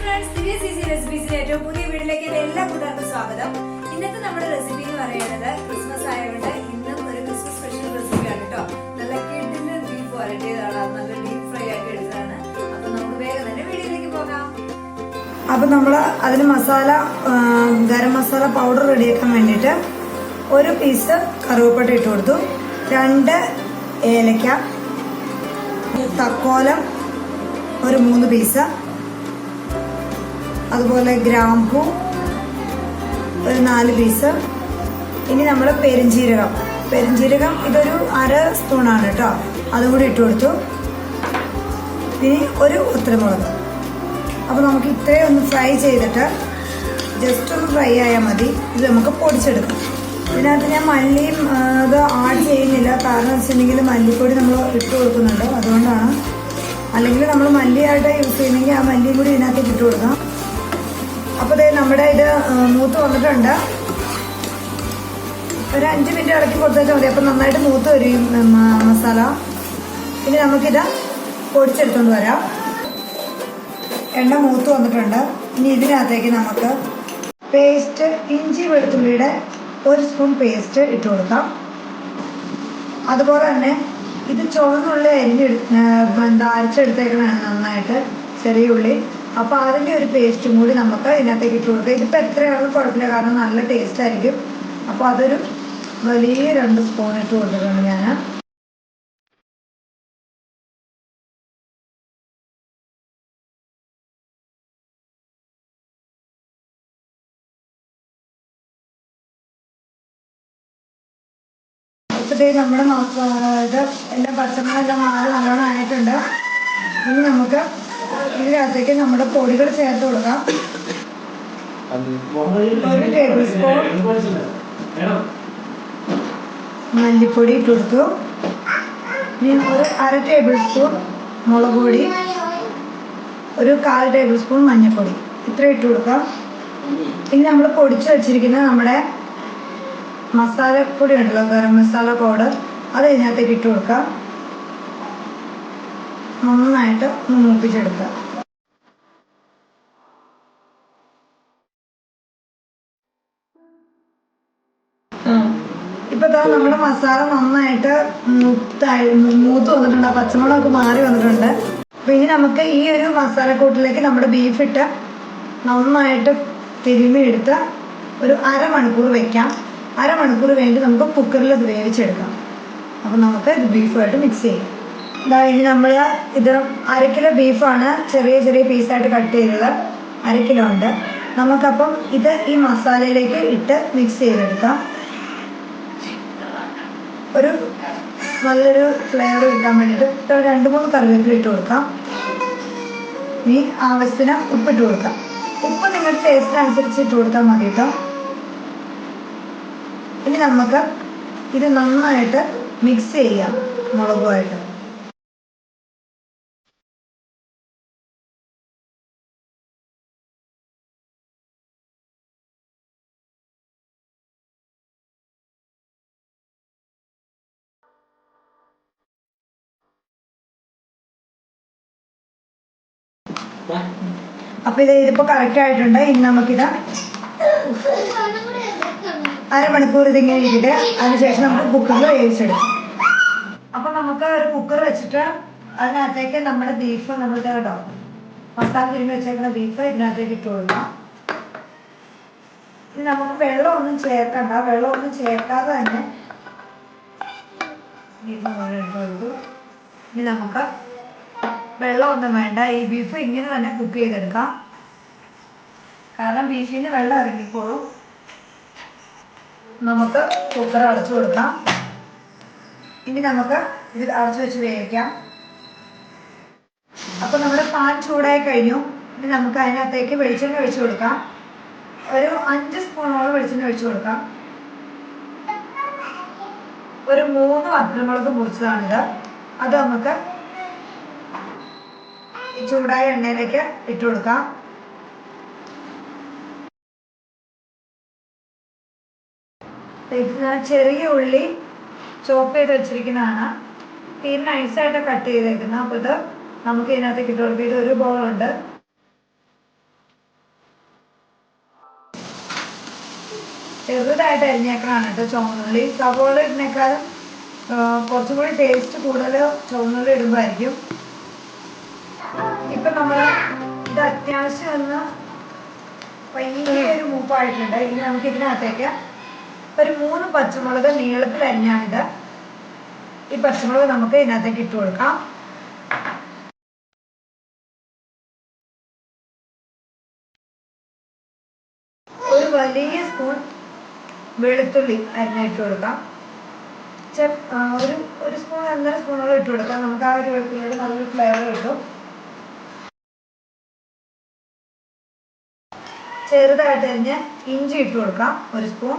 Friends, ദിവ്യ C റെസിപ്പീസിലെ ഏറ്റവും പുതിയ വീഡിയോയിലേക്ക് എല്ലാ കൂട്ടുകാർക്കും സ്വാഗതം. ഇന്നത്തെ നമ്മുടെ റെസിപ്പി എന്ന് പറയുന്നത് ക്രിസ്മസ് ആയതുകൊണ്ട് ഇന്നും ഒരു ക്രിസ്മസ് സ്പെഷ്യൽ റെസിപ്പിയാണ് കേട്ടോ. നല്ല കിഡിന് ബീഫ് വരട്ടിയതാണ്, നല്ല ഡീപ് ഫ്രൈ ആയിട്ട് എടുത്തതാണ്. അപ്പൊ നമുക്ക് വേഗം തന്നെ വീഡിയോയിലേക്ക് പോകാം. അപ്പൊ നമ്മൾ അതിന് മസാല, ഗരം മസാല പൗഡർ റെഡിയാക്കാൻ വേണ്ടിയിട്ട് ഒരു പീസ് കറുവപ്പട്ട ഇട്ട് കൊടുത്തു, 2 ഏലക്ക, തക്കോലം ഒരു 3 പീസ്, അതുപോലെ ഗ്രാമ്പൂ ഒരു 4 പീസ്. ഇനി നമ്മൾ പെരിഞ്ജീരകം ഇതൊരു 1/2 സ്പൂണാണ് കേട്ടോ, അതും കൂടി ഇട്ട് കൊടുത്തു. ഇനി ഒരു ഉത്തരമുളക്. അപ്പോൾ നമുക്ക് ഇത്രയും ഒന്ന് ഫ്രൈ ചെയ്തിട്ട് ജസ്റ്റ് ഒന്ന് ഫ്രൈ ആയാൽ മതി. ഇത് നമുക്ക് പൊടിച്ചെടുക്കാം. ഇതിനകത്ത് ഞാൻ മല്ലിയും ഇത് ആഡ് ചെയ്യുന്നില്ല, കാരണം വെച്ചിട്ടുണ്ടെങ്കിൽ മല്ലിപ്പൊടി നമ്മൾ ഇട്ട് കൊടുക്കുന്നുണ്ട്, അതുകൊണ്ടാണ്. അല്ലെങ്കിൽ നമ്മൾ മല്ലിയായിട്ട് യൂസ് ചെയ്യുന്നെങ്കിൽ ആ മല്ലിയും കൂടി ഇതിനകത്ത് ഇട്ട് കൊടുക്കാം. അപ്പോൾ നമ്മുടെ ഇത് മൂത്ത് വന്നിട്ടുണ്ട്. ഒരു 5 മിനിറ്റ് ഇളക്കി കൊടുത്താൽ മതി. അപ്പം നന്നായിട്ട് മൂത്ത് വരും മസാല. ഇനി നമുക്കിത് പൊടിച്ചെടുത്തുകൊണ്ട് വരാം. എണ്ണ മൂത്ത് വന്നിട്ടുണ്ട്. ഇനി ഇതിനകത്തേക്ക് നമുക്ക് പേസ്റ്റ്, ഇഞ്ചി വെളുത്തുള്ളിയുടെ 1 സ്പൂൺ പേസ്റ്റ് ഇട്ട് കൊടുക്കാം. അതുപോലെ തന്നെ ഇത് ചുവന്നുള്ളി അരച്ചെടുത്തേക്കണതാണ് നന്നായിട്ട്, ചെറിയ ഉള്ളി. അപ്പോൾ അതിൻ്റെ ഒരു പേസ്റ്റും കൂടി നമുക്ക് ഇതിനകത്തേക്ക് ഇട്ട് കൊടുക്കാം. ഇതിപ്പോൾ എത്രയാണെങ്കിലും കുഴപ്പമില്ല, കാരണം നല്ല ടേസ്റ്റ് ആയിരിക്കും. അപ്പോൾ അതൊരു വലിയ 2 സ്പൂൺ ഇട്ട് കൊടുത്തിട്ടുണ്ട് ഞാൻ. നമ്മുടെ ഇത് എല്ലാം പച്ചമുളകെല്ലാം മാറി നല്ലോണം ആയിട്ടുണ്ട്. ഇനി നമുക്ക് ഇതിനകത്തേക്ക് നമ്മുടെ പൊടികൾ ചേർത്ത് കൊടുക്കാം. 1 ടേബിൾ സ്പൂൺ മല്ലിപ്പൊടി ഇട്ട് കൊടുത്തു. ഇനി ഒരു 1/2 ടേബിൾ സ്പൂൺ മുളക് പൊടി, ഒരു 1/4 ടേബിൾ സ്പൂൺ മഞ്ഞൾപ്പൊടി, ഇത്ര ഇട്ട് കൊടുക്കാം. ഇനി നമ്മൾ പൊടിച്ച് വെച്ചിരിക്കുന്ന നമ്മുടെ മസാലപ്പൊടി ഉണ്ടല്ലോ, ഗരം മസാല പൗഡർ, അത് ഇതിനകത്തേക്ക് ഇട്ട് കൊടുക്കാം. നന്നായിട്ട് മൂപ്പിച്ചെടുക്കുക. ഇപ്പൊ നമ്മുടെ മസാല നന്നായിട്ട് മൂത്ത് വന്നിട്ടുണ്ട്, പച്ചമുളകൊക്കെ മാറി വന്നിട്ടുണ്ട്. അപ്പൊ ഇനി നമുക്ക് ഈ ഒരു മസാലക്കൂട്ടിലേക്ക് നമ്മുടെ ബീഫ് ഇട്ട് നന്നായിട്ട് തിരുമ്മി എടുത്ത് ഒരു 1/2 മണിക്കൂർ വെക്കാം. 1/2 മണിക്കൂർ വേണ്ടി നമുക്ക് കുക്കറിൽ അത് വേവിച്ചെടുക്കാം. അപ്പം നമുക്ക് ഇത് ബീഫുമായിട്ട് മിക്സ് ചെയ്യാം. ഇനി നമ്മൾ ഇത് 1/2 കിലോ ബീഫാണ് ചെറിയ ചെറിയ പീസായിട്ട് കട്ട് ചെയ്തത്, 1/2 കിലോ ഉണ്ട്. നമുക്കപ്പം ഇത് ഈ മസാലയിലേക്ക് ഇട്ട് മിക്സ് ചെയ്തെടുക്കാം. ഒരു നല്ലൊരു ഫ്ലേവർ കിട്ടാൻ വേണ്ടിയിട്ട് 2-3 കറിവേപ്പില ഇട്ട് കൊടുക്കാം. ഇനി ആവശ്യത്തിന് ഉപ്പിട്ട് കൊടുക്കാം. ഉപ്പ് നിങ്ങളുടെ ടേസ്റ്റിനനുസരിച്ച് ഇട്ട് കൊടുത്താൽ മതി കേട്ടോ. ഇനി നമുക്ക് ഇത് നന്നായിട്ട് മിക്സ് ചെയ്യാം മുളകുമായിട്ട്. അപ്പൊ ഇതിപ്പോ കറക്റ്റ് ആയിട്ടുണ്ട്. ഇനി നമുക്കിത് 1/2 മണിക്കൂർ ഇതിങ്ങനെ ഇട്ടിട്ട് അതിനുശേഷം നമുക്ക് കുക്കറിൽ വേവിച്ചെടുക്കാം. അപ്പൊ നമുക്ക് ഒരു കുക്കർ വെച്ചിട്ട് അതിനകത്തേക്ക് നമ്മുടെ ബീഫ്, നമ്മളുടെ കേട്ടോ മസാല തിരുമ്പി വെച്ചേക്കുന്ന ബീഫ് ഇതിനകത്തേക്ക് ഇട്ട് കൊടുക്കാം. ഇനി നമുക്ക് വെള്ളമൊന്നും ചേർക്കണ്ട, വെള്ളമൊന്നും ചേർക്കാതെ തന്നെ ഇനി നമുക്ക് വെള്ളമൊന്നും വേണ്ട, ഈ ബീഫ് ഇങ്ങനെ തന്നെ കുക്ക് ചെയ്തെടുക്കാം. കാരണം ബീഫിന് വെള്ളം ഇറങ്ങിക്കോളും. നമുക്ക് കുക്കർ അടച്ചു കൊടുക്കാം. ഇനി നമുക്ക് ഇത് അടച്ചു വെച്ച് വേവിക്കാം. അപ്പോൾ നമ്മുടെ പാൻ ചൂടായി കഴിഞ്ഞു. ഇനി നമുക്ക് അതിനകത്തേക്ക് വെളിച്ചെണ്ണ ഒഴിച്ചു കൊടുക്കാം. ഒരു 5 സ്പൂണോളം വെളിച്ചെണ്ണ ഒഴിച്ചു കൊടുക്കാം. ഒരു 3 വറ്റൽമുളക് മുറിച്ചതാണിത്, അത് നമുക്ക് ഈ ചൂടായ എണ്ണയിലേക്ക് ഇട്ട് കൊടുക്കാം. ചെറിയ ഉള്ളി ചോപ്പ് ചെയ്ത് വെച്ചിരിക്കുന്നതാണ്, തീരെ നൈസായിട്ട് കട്ട് ചെയ്തേക്കുന്നത്. അപ്പോൾ ഇത് നമുക്ക് ഇതിനകത്തേക്ക് ഇട്ട് കൊടുക്കാം. ഇത് ഒരു ബൗളുണ്ട്. ചെറുതായിട്ട് അരിഞ്ഞേക്കണതാണ് കേട്ടോ ചുവന്നുള്ളി. സവോള ഇടുന്നേക്കാളും കുറച്ചും കൂടി ടേസ്റ്റ് കൂടുതൽ ചുവന്നുള്ളി ഇടുമ്പോഴായിരിക്കും. ഇപ്പം നമ്മൾ ഇത് അത്യാവശ്യം ഒന്ന് പയ്യെ ഒരു മൂപ്പായിട്ടുണ്ട്. ഇനി നമുക്ക് ഇതിനകത്തേക്ക് ഒരു 3 പച്ചമുളക് നീളത്തിൽ അരിഞ്ഞാണിത്. ഈ പച്ചമുളക് നമുക്ക് ഇതിനകത്തേക്ക് ഇട്ട് കൊടുക്കാം. ഒരു വലിയ സ്പൂൺ വെളുത്തുള്ളി അരിഞ്ഞിട്ട് കൊടുക്കാം. ഒരു സ്പൂൺ 1.5 സ്പൂണോളം ഇട്ട് കൊടുക്കാം. നമുക്ക് ആ ഒരു വെളുത്തുള്ളിയുടെ നല്ലൊരു ഫ്ലേവർ കിട്ടും. ചെറുതായിട്ട് അരിഞ്ഞ് ഇഞ്ചി ഇട്ട് കൊടുക്കാം, 1 സ്പൂൺ.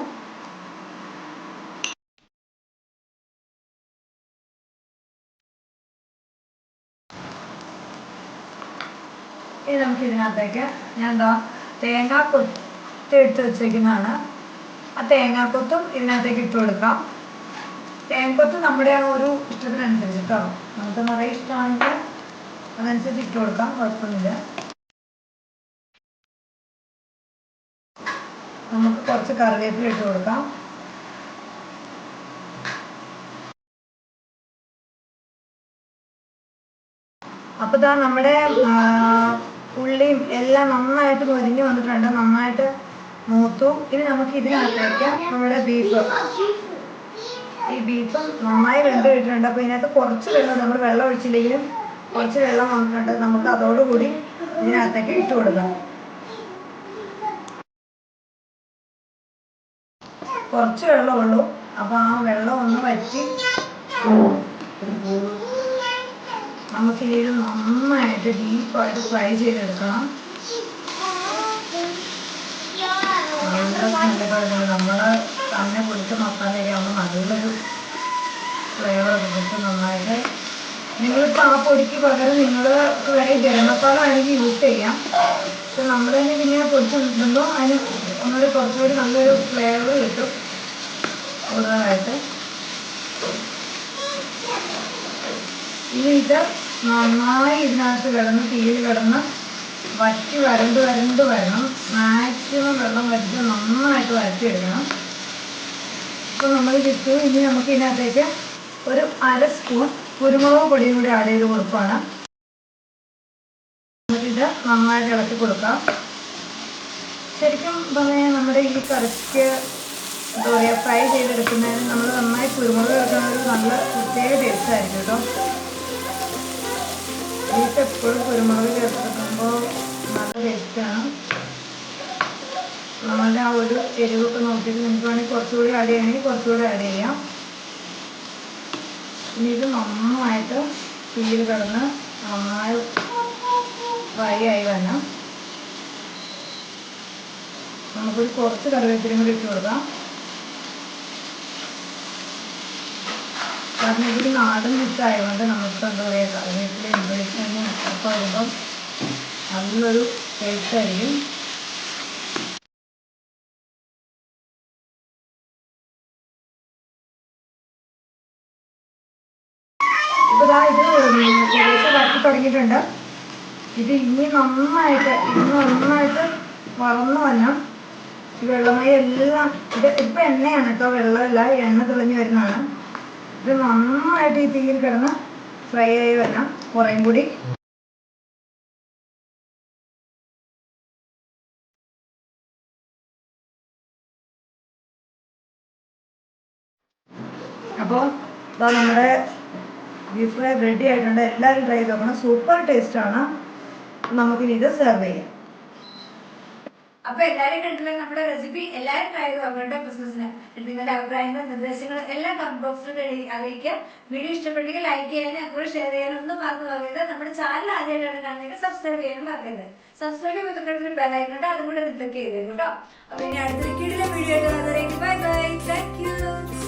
ഇനി നമുക്ക് ഇതിനകത്തേക്ക് ഞാൻ തേങ്ങാക്കൊത്ത് എടുത്ത് വെച്ചേക്കുന്നതാണ്. ആ തേങ്ങാക്കൊത്തും ഇതിനകത്തേക്ക് ഇട്ട് കൊടുക്കാം. തേങ്ങക്കൊത്ത് നമ്മുടെ ഒരു ഇഷ്ടത്തിനനുസരിച്ച് കേട്ടോ. നമുക്ക് നിറയെ ഇഷ്ടമാണെങ്കിൽ അതനുസരിച്ച് ഇട്ട് കൊടുക്കാം, കുഴപ്പമൊന്നുമില്ല. നമുക്ക് കുറച്ച് കറിവേപ്പില ഇട്ട് കൊടുക്കാം. അപ്പോൾ ഇതാ നമ്മുടെ ഉള്ളിയും എല്ലാം നന്നായിട്ട് പൊരിഞ്ഞ് വന്നിട്ടുണ്ട്, നന്നായിട്ട് മൂത്തു. ഇനി നമുക്ക് ഇതിനകത്തേക്ക് നമ്മുടെ ഈ ബീഫും നന്നായി വെന്ത് കിട്ടിയിട്ടുണ്ട്. അപ്പോൾ ഇതിനകത്ത് കുറച്ച് വെള്ളം, നമ്മൾ വെള്ളം ഒഴിച്ചില്ലെങ്കിലും കുറച്ച് വെള്ളം വന്നിട്ടുണ്ട്. നമുക്ക് അതോടുകൂടി ഇതിനകത്തേക്ക് ഇട്ട് കൊടുക്കാം. കുറച്ച് വെള്ളമുള്ളൂ. അപ്പോൾ ആ വെള്ളം ഒന്ന് വറ്റി നമുക്ക് ഇത് നന്നായിട്ട് ഡീപ്പായിട്ട് ഫ്രൈ ചെയ്തെടുക്കണം. നമ്മൾ തന്നെ പൊടിച്ച് മസാലയൊക്കെ ആകുമ്പോൾ നല്ലൊരു ഫ്ലേവർ കിട്ടും നന്നായിട്ട്. നിങ്ങളിപ്പോൾ ആ പൊടിക്ക് പകരം നിങ്ങൾ വേണമെങ്കിൽ ഗരം മസാല വേണമെങ്കിൽ യൂസ് ചെയ്യാം. പക്ഷെ നമ്മൾ തന്നെ പിന്നെ പൊടിച്ച് കിട്ടുമ്പോൾ അതിന് ഒന്നുകൂടി കുറച്ചുകൂടി നല്ലൊരു ഫ്ലേവർ കിട്ടും കൂടുതലായിട്ട്. ഇനി ഇത് നന്നായി ഇതിനകത്ത് കിടന്ന് തീയിൽ കിടന്ന് വറ്റി വരണ്ട് വരണം. മാക്സിമം വെള്ളം വറ്റിച്ച് നന്നായിട്ട് വരട്ടിയെടുക്കണം. അപ്പോൾ നമ്മൾ ചുറ്റു. ഇനി നമുക്ക് ഇതിനകത്തേക്ക് ഒരു 1/2 സ്പൂൺ കുരുമുളക് പൊടിയും കൂടി ആഡ് ചെയ്ത് കൊടുക്കുകയാണ്. നമുക്കിത് നന്നായിട്ട് ഇളക്കി കൊടുക്കാം. ശരിക്കും പറഞ്ഞാൽ നമ്മുടെ ഈ കറിക്ക് എന്താ പറയുക, ഫ്രൈ ചെയ്തെടുക്കുന്നതിന് നമ്മൾ നന്നായി കുരുമുളക് ചേർക്കുന്ന ഒരു നല്ല പ്രത്യേക ടേസ്റ്റ് ആയിരിക്കും കേട്ടോ. ബീഫ് എപ്പോഴും കുരുമുളക് ചേർത്തെടുക്കുമ്പോൾ നല്ല ടേസ്റ്റാണ്. നമ്മളുടെ ആ ഒരു എരിവൊക്കെ നോക്കിയിട്ട് നമുക്ക് വേണമെങ്കിൽ കുറച്ചുകൂടി ആഡ് ചെയ്യണമെങ്കിൽ കുറച്ചുകൂടി ആഡ് ചെയ്യാം. ഇനി ഇത് നന്നായിട്ട് തീയിൽ കിടന്ന് നന്നായി ഫ്രൈ ആയി വരണം. നമുക്കൊരു കുറച്ച് കറിവേപ്പിലയും കൂടി ഇട്ട് കൊടുക്കാം. കാരണം ഇതൊരു നാടൻ ഡിഷായതുകൊണ്ട് നമുക്ക് എന്താ പറയുക, കറിവേപ്പിലയും വെളിച്ചെണ്ണയും ഒക്കെ വരുമ്പം നല്ലൊരു ടേസ്റ്റ് ആയിരിക്കും. ഇപ്പോൾ ഇതാ ഇത് വരട്ടി തുടങ്ങിയിട്ടുണ്ട്. ഇത് ഇനി നന്നായിട്ട് വളർന്നു വരണം. ഈ വെള്ളമയം എല്ലാം ഇപ്പം എണ്ണയാണ് കേട്ടോ, വെള്ളമല്ല, എണ്ണ തെളിഞ്ഞ് വരുന്നതാണ്. ഇത് നന്നായിട്ട് ഈ തീയിൽ കിടന്ന് ഫ്രൈ ആയി വരണം കുറേയും കൂടി. അപ്പോൾ ഇതാ നമ്മുടെ ബീഫ് ഫ്രൈ റെഡി ആയിട്ടുണ്ട്. എല്ലാവരും ട്രൈ ചെയ്ത് നോക്കണം, സൂപ്പർ ടേസ്റ്റാണ്. നമുക്കിനി ഇത് സെർവ് ചെയ്യാം. അപ്പൊ എല്ലാരും കണ്ടില്ല നമ്മുടെ റെസിപ്പി. എല്ലാരും ട്രൈ ചെയ്ത് നോക്കട്ടെ ക്രിസ്മസിന്. നിങ്ങളുടെ അഭിപ്രായങ്ങളും നിർദ്ദേശങ്ങളും എല്ലാം കമന്റ് ബോക്സിൽ അറിയിക്കാം. വീഡിയോ ഇഷ്ടപ്പെട്ടെങ്കിൽ ലൈക്ക് ചെയ്യാനും അതുപോലെ ഷെയർ ചെയ്യാനും ഒന്നും മറന്നു പോകരുത്. നമ്മുടെ ചാനൽ ആദ്യമായിട്ടാണ് കാണുന്നെങ്കിൽ സബ്സ്ക്രൈബ് ചെയ്യാനും മറക്കരുത്. സബ്സ്ക്രൈബ് ചെയ്തിട്ട് ബെല്ലൈക്കൺ അതും കൂടെ ക്ലിക്ക് ചെയ്തേക്കും കേട്ടോ. അപ്പൊ ഇനി അടുത്തൊരു വീഡിയോ ആയിട്ട് ബൈ ബൈ. Thank you.